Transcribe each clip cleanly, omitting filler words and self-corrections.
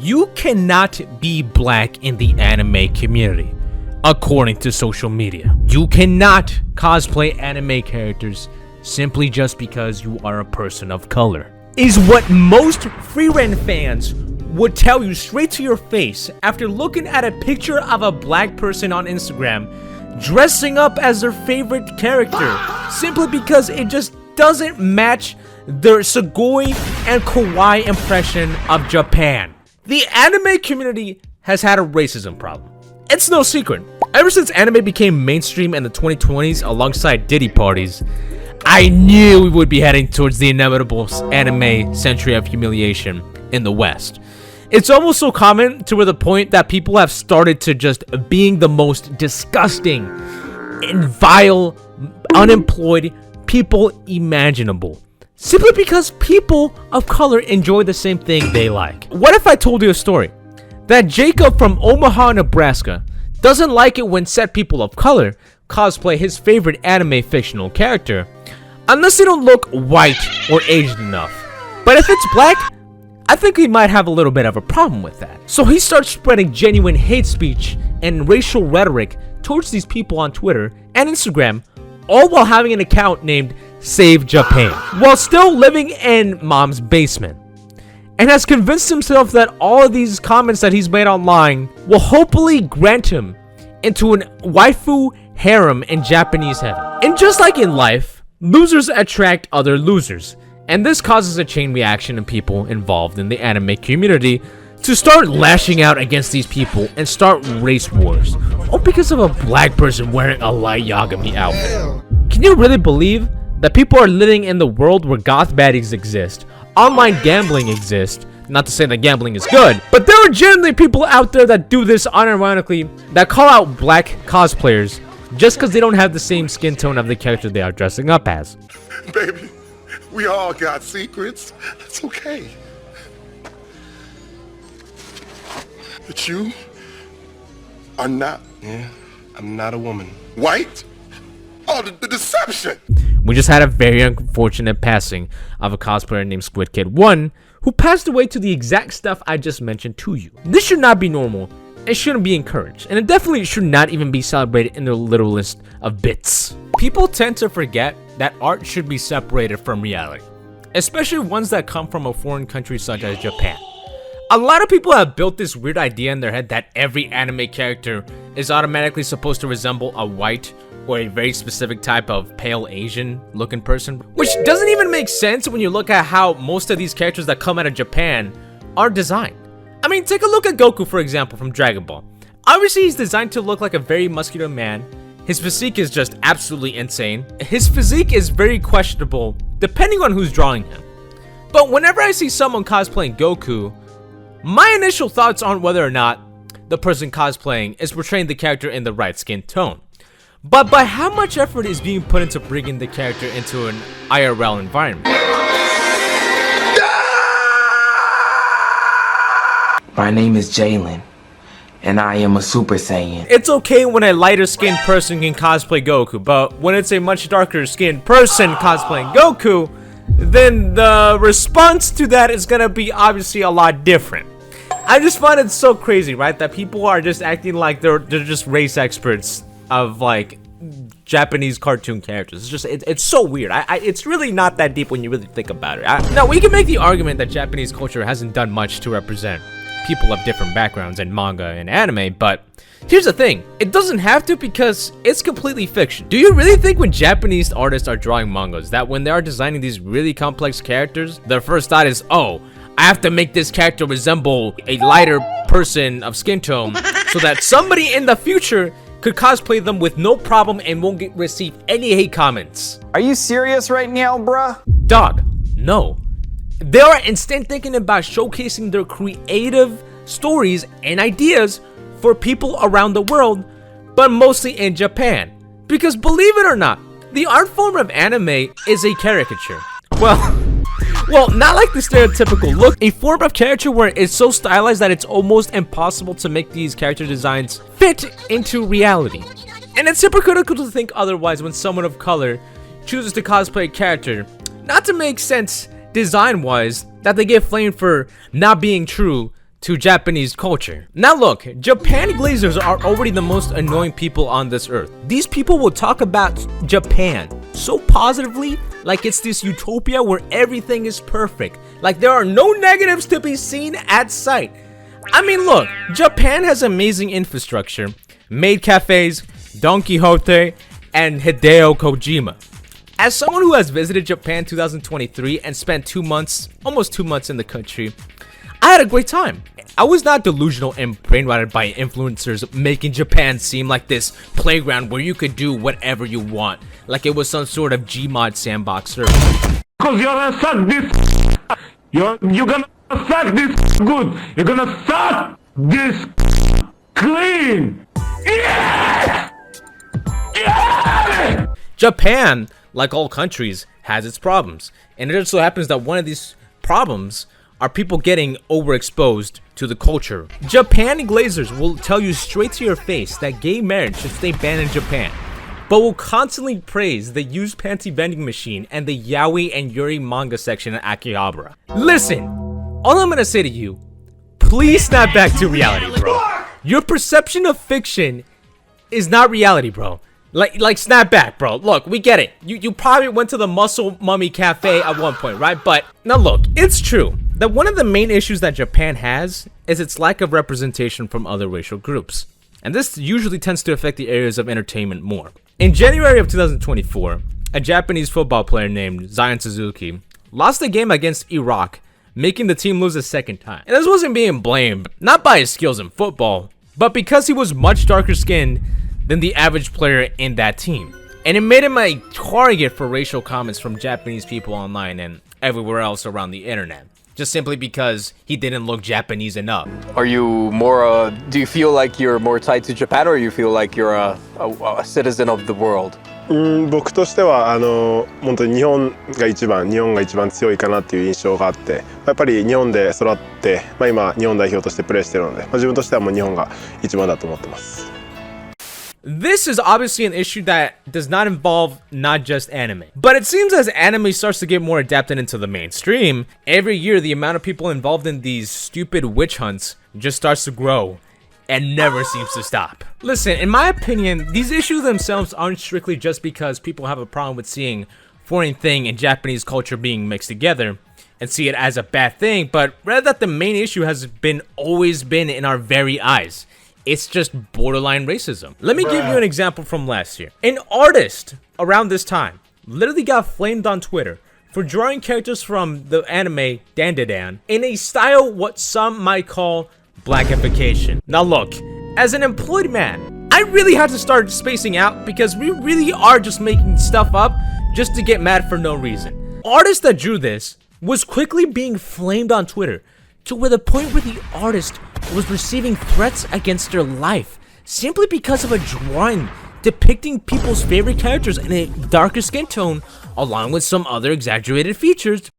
You cannot be black in the anime community, according to social media. You cannot cosplay anime characters simply just because you are a person of color, is what most Free-Ren fans would tell you straight to your face after looking at a picture of a black person on Instagram dressing up as their favorite character, simply because it just doesn't match their Sugoi and Kawaii impression of Japan. The anime community has had a racism problem. It's no secret. Ever since anime became mainstream in the 2020s alongside Diddy parties, I knew we would be heading towards the inevitable anime century of humiliation in the West. It's almost so common to the point that people have started to just being the most disgusting and vile, unemployed people imaginable, simply because people of color enjoy the same thing they like. What if I told you a story that Jacob from Omaha, Nebraska doesn't like it when said people of color cosplay his favorite anime fictional character unless they don't look white or Asian enough? But if it's black, I think he might have a little bit of a problem with that. So he starts spreading genuine hate speech and racial rhetoric towards these people on Twitter and Instagram, all while having an account named Save Japan, while still living in mom's basement, and has convinced himself that all of these comments that he's made online will hopefully grant him into an waifu harem in Japanese heaven. And just like in life, losers attract other losers, and this causes a chain reaction in people involved in the anime community to start lashing out against these people and start race wars, all because of a black person wearing a light Yagami outfit. Can you really believe that people are living in the world where goth baddies exist, online gambling exists? Not to say that gambling is good, but there are generally people out there that do this unironically, that call out black cosplayers just because they don't have the same skin tone of the character they are dressing up as. Baby, we all got secrets. It's okay. But you are not. Yeah, I'm not a woman. White? Oh, the deception! We just had a very unfortunate passing of a cosplayer named Squid Kid 1, who passed away to the exact stuff I just mentioned to you. This should not be normal. It shouldn't be encouraged, and it definitely should not even be celebrated in the literalist of bits. People tend to forget that art should be separated from reality, especially ones that come from a foreign country such as Japan. A lot of people have built this weird idea in their head that every anime character is automatically supposed to resemble a white or a very specific type of pale Asian looking person, which doesn't even make sense when you look at how most of these characters that come out of Japan are designed. I mean, take a look at Goku, for example, from Dragon Ball. Obviously, he's designed to look like a very muscular man. His physique is just absolutely insane. His physique is very questionable, depending on who's drawing him. But whenever I see someone cosplaying Goku, my initial thoughts aren't whether or not the person cosplaying is portraying the character in the right skin tone, but by how much effort is being put into bringing the character into an IRL environment. My name is Jalen, and I am a Super Saiyan. It's okay when a lighter skinned person can cosplay Goku, but when it's a much darker skinned person cosplaying Goku, then the response to that is gonna be obviously a lot different. I just find it so crazy, right? That people are just acting like they're just race experts of like Japanese cartoon characters. It's so weird. It's really not that deep when you really think about it. Now, we can make the argument that Japanese culture hasn't done much to represent people of different backgrounds in manga and anime, but here's the thing, it doesn't have to, because it's completely fiction. Do you really think when Japanese artists are drawing mangas that when they are designing these really complex characters, their first thought is, oh, I have to make this character resemble a lighter person of skin tone so that somebody in the future could cosplay them with no problem and won't receive any hate comments? Are you serious right now, bruh? Dog, no. They are instead thinking about showcasing their creative stories and ideas for people around the world, but mostly in Japan. Because believe it or not, the art form of anime is a caricature. Well, not like the stereotypical look, a form of caricature where it's so stylized that it's almost impossible to make these character designs fit into reality. And it's hypocritical to think otherwise when someone of color chooses to cosplay a character, not to make sense design-wise, that they get flamed for not being true to Japanese culture. Now look, Japan glazers are already the most annoying people on this earth. These people will talk about Japan so positively, like it's this utopia where everything is perfect, like there are no negatives to be seen at sight. I mean look, Japan has amazing infrastructure, maid cafes, Don Quixote, and Hideo Kojima. As someone who has visited Japan 2023 and spent 2 months, almost 2 months in the country, I had a great time. I was not delusional and brainwashed by influencers making Japan seem like this playground where you could do whatever you want, like it was some sort of Gmod sandbox server. Cause you're gonna suck this. You're gonna suck this good. You're gonna suck this clean. Yeah! Yeah! Japan, like all countries, has its problems, and it just so happens that one of these problems are people getting overexposed to the culture. Japan glazers will tell you straight to your face that gay marriage should stay banned in Japan, but will constantly praise the used panty vending machine and the yaoi and yuri manga section at Akihabara. Listen, all I'm gonna say to you, please snap back to reality, bro. Your perception of fiction is not reality, bro. Like snap back, bro. Look, we get it. You probably went to the Muscle Mummy Cafe at one point, right? But now look, it's true that one of the main issues that Japan has is its lack of representation from other racial groups. And this usually tends to affect the areas of entertainment more. In January of 2024, a Japanese football player named Zion Suzuki lost a game against Iraq, making the team lose a second time. And this wasn't being blamed, not by his skills in football, but because he was much darker skinned than the average player in that team. And it made him a target for racial comments from Japanese people online and everywhere else around the internet, just simply because he didn't look Japanese enough. Are you more, do you feel like you're more tied to Japan, or you feel like you're a citizen of the world? 僕としては本当に日本が一番強いかなっていう印象があって、やっぱり日本で育って、今日本代表としてプレーしてるので、自分としてはもう日本が一番だと思ってます。This is obviously an issue that does not involve not just anime. But it seems as anime starts to get more adapted into the mainstream, every year the amount of people involved in these stupid witch hunts just starts to grow and never seems to stop. Listen, in my opinion, these issues themselves aren't strictly just because people have a problem with seeing foreign thing and Japanese culture being mixed together and see it as a bad thing, but rather that the main issue has always been in our very eyes. It's just borderline racism. Let me give you an example from last year. An artist around this time literally got flamed on Twitter for drawing characters from the anime Dandadan in a style what some might call blackification. Now look, as an employed man, I really had to start spacing out because we really are just making stuff up just to get mad for no reason. Artist that drew this was quickly being flamed on Twitter to where the point where the artist was receiving threats against their life simply because of a drawing depicting people's favorite characters in a darker skin tone along with some other exaggerated features.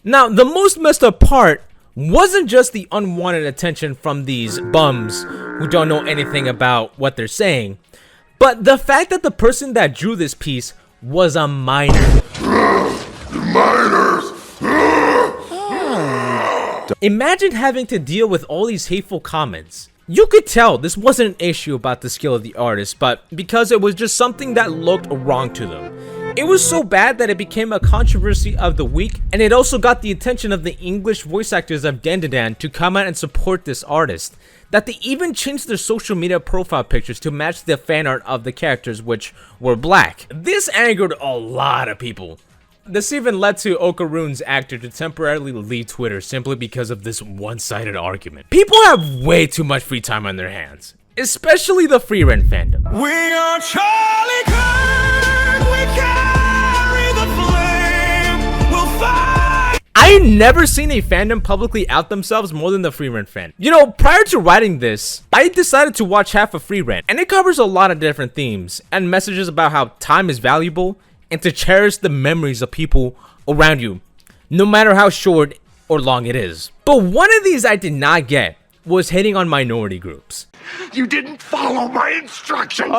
Now, the most messed up part wasn't just the unwanted attention from these bums who don't know anything about what they're saying, but the fact that the person that drew this piece was a minor. Imagine having to deal with all these hateful comments. You could tell this wasn't an issue about the skill of the artist, but because it was just something that looked wrong to them. It was so bad that it became a controversy of the week, and it also got the attention of the English voice actors of Dandadan to come out and support this artist, that they even changed their social media profile pictures to match the fan art of the characters, which were black. This angered a lot of people. This even led to Okarune's actor to temporarily leave Twitter simply because of this one-sided argument. People have way too much free time on their hands, especially the free rent fandom. We are Charlie Kirk, we carry the flame, we'll fight. I ain't never seen a fandom publicly out themselves more than the free rent fan. You know, prior to writing this, I decided to watch half of free rent, and it covers a lot of different themes and messages about how time is valuable and to cherish the memories of people around you, no matter how short or long it is. But one of these I did not get was hating on minority groups. You didn't follow my instructions.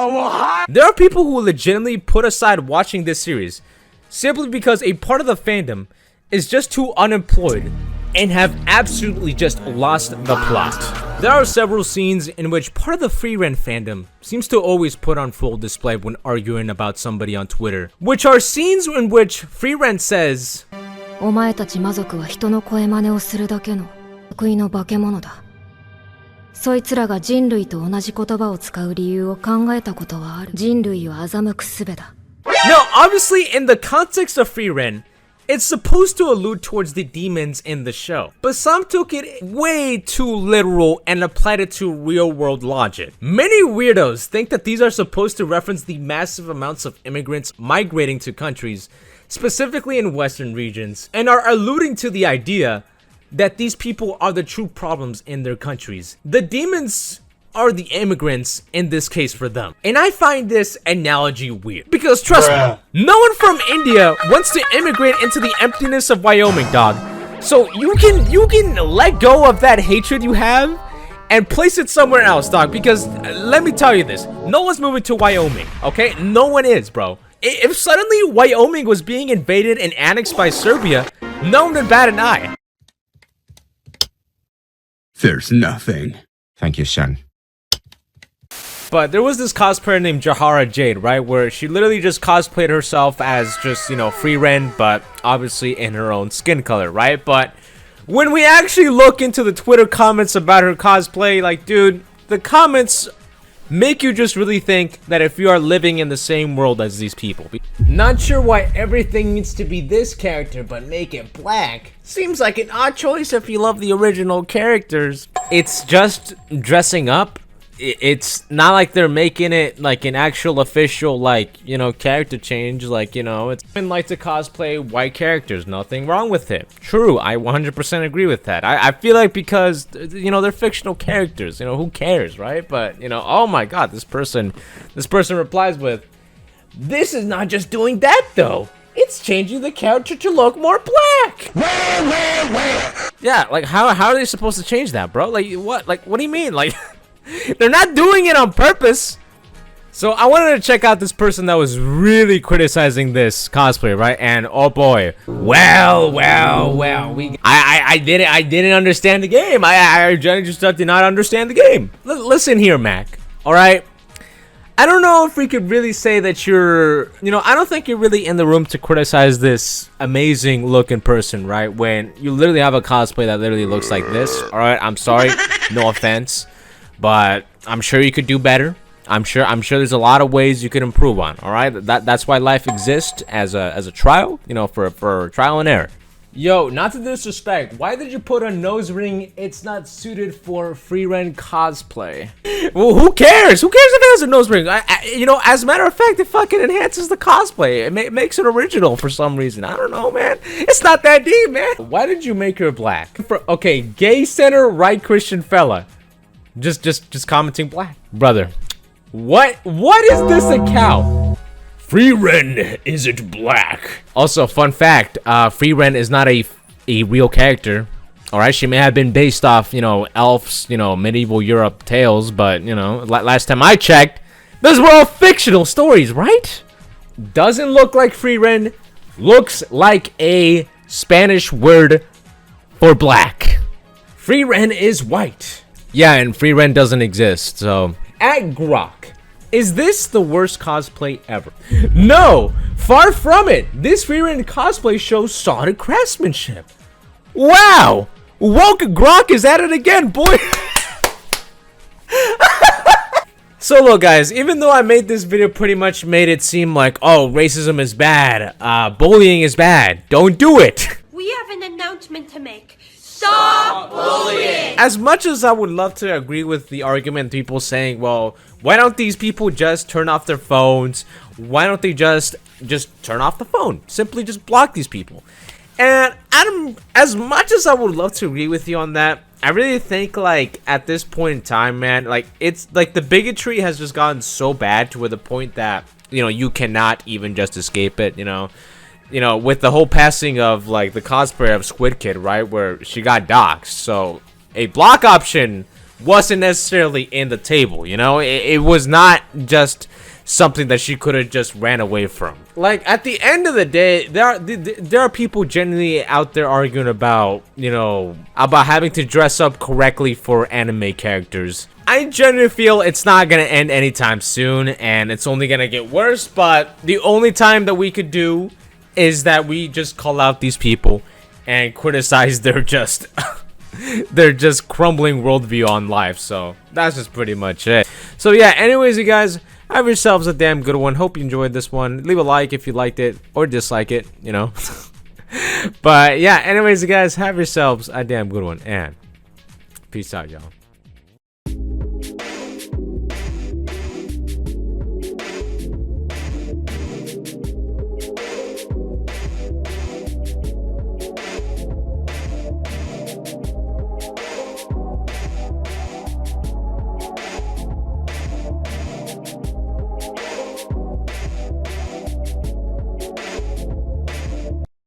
There are people who legitimately put aside watching this series simply because a part of the fandom is just too unemployed and have absolutely just lost the plot. There are several scenes in which part of the free rent fandom seems to always put on full display when arguing about somebody on Twitter, which are scenes in which free rent says, お前たち魔族は人の声真似をするだけの得意の化け物だ。そいつらが人類と同じ言葉を使う理由を考えたことはある。人類を欺く術だ。Now, obviously, in the context of free rent, it's supposed to allude towards the demons in the show, but some took it way too literal and applied it to real-world logic. Many weirdos think that these are supposed to reference the massive amounts of immigrants migrating to countries, specifically in Western regions, and are alluding to the idea that these people are the true problems in their countries. The demons are the immigrants in this case for them. And I find this analogy weird. Because trust me, no one from India wants to immigrate into the emptiness of Wyoming, dog. So you can let go of that hatred you have and place it somewhere else, dog. Because let me tell you this, no one's moving to Wyoming, okay? No one is, bro. If suddenly Wyoming was being invaded and annexed by Serbia, no one would bat an eye. There's nothing. Thank you, son. But there was this cosplayer named Jahara Jade, right? Where she literally just cosplayed herself as just, you know, free Ren, but obviously in her own skin color, right? But when we actually look into the Twitter comments about her cosplay, like, dude, the comments make you just really think that if you are living in the same world as these people. Not sure why everything needs to be this character, but make it black. Seems like an odd choice if you love the original characters. It's just dressing up. It's not like they're making it like an actual official, like, you know, character change. Like, you know, it's been like to cosplay white characters. Nothing wrong with it. True, I 100% agree with that. I feel like because, you know, they're fictional characters, you know, who cares, right? But, you know, oh my god, this person replies with, this is not just doing that though. It's changing the character to look more black. Yeah, like how are they supposed to change that, bro? Like what? Like what do you mean? Like they're not doing it on purpose. So I wanted to check out this person that was really criticizing this cosplay, right? And oh boy, well, I didn't understand the game. I just did not understand the game. Listen here, Mac. All right. I don't know if we could really say that you're, you know, I don't think you're really in the room to criticize this amazing looking person, right? When you literally have a cosplay that literally looks like this. All right. I'm sorry. No offense. But I'm sure you could do better. I'm sure there's a lot of ways you could improve on. All right, that's why life exists as a trial, you know, for trial and error. Yo, not to disrespect, why did you put a nose ring? It's not suited for free rent cosplay. Well, who cares? Who cares if it has a nose ring? You know, as a matter of fact, it fucking enhances the cosplay. It makes it original for some reason. I don't know, man. It's not that deep, man. Why did you make her black? Okay, gay center, right Christian fella. Just commenting black. Brother, what is this account? Free Ren isn't black. Also, fun fact, Free Ren is not a real character. Alright, she may have been based off, you know, elves, you know, medieval Europe tales, but, you know, last time I checked, those were all fictional stories, right? Doesn't look like Free Ren, looks like a Spanish word for black. Free Ren is white. Yeah, and Free Ren doesn't exist, so... At Grok, is this the worst cosplay ever? No! Far from it! This Free Ren cosplay shows solid craftsmanship. Wow! Woke Grok is at it again, boy! So look, guys, even though I made this video pretty much made it seem like, oh, racism is bad, bullying is bad, don't do it! We have an announcement to make. Stop bullying! As much as I would love to agree with the argument, people saying, well, why don't these people just turn off their phones? Why don't they just turn off the phone? Simply just block these people. And as much as I would love to agree with you on that, I really think, like, at this point in time, man, like, it's like the bigotry has just gotten so bad to the point that, you know, you cannot even just escape it, you know, with the whole passing of, like, the cosplayer of Squid Kid, right, where she got doxxed. So a block option wasn't necessarily in the table, you know. It was not just something that she could have just ran away from. Like, at the end of the day, there are people genuinely out there arguing about, you know, about having to dress up correctly for anime characters. I genuinely feel it's not gonna end anytime soon, and it's only gonna get worse. But the only time that we could do is that we just call out these people and criticize their just their just crumbling worldview on life. So that's just pretty much it. So yeah, anyways, you guys, have yourselves a damn good one. Hope you enjoyed this one. Leave a like if you liked it, or dislike it, you know. But yeah, anyways, you guys, have yourselves a damn good one, and peace out, y'all.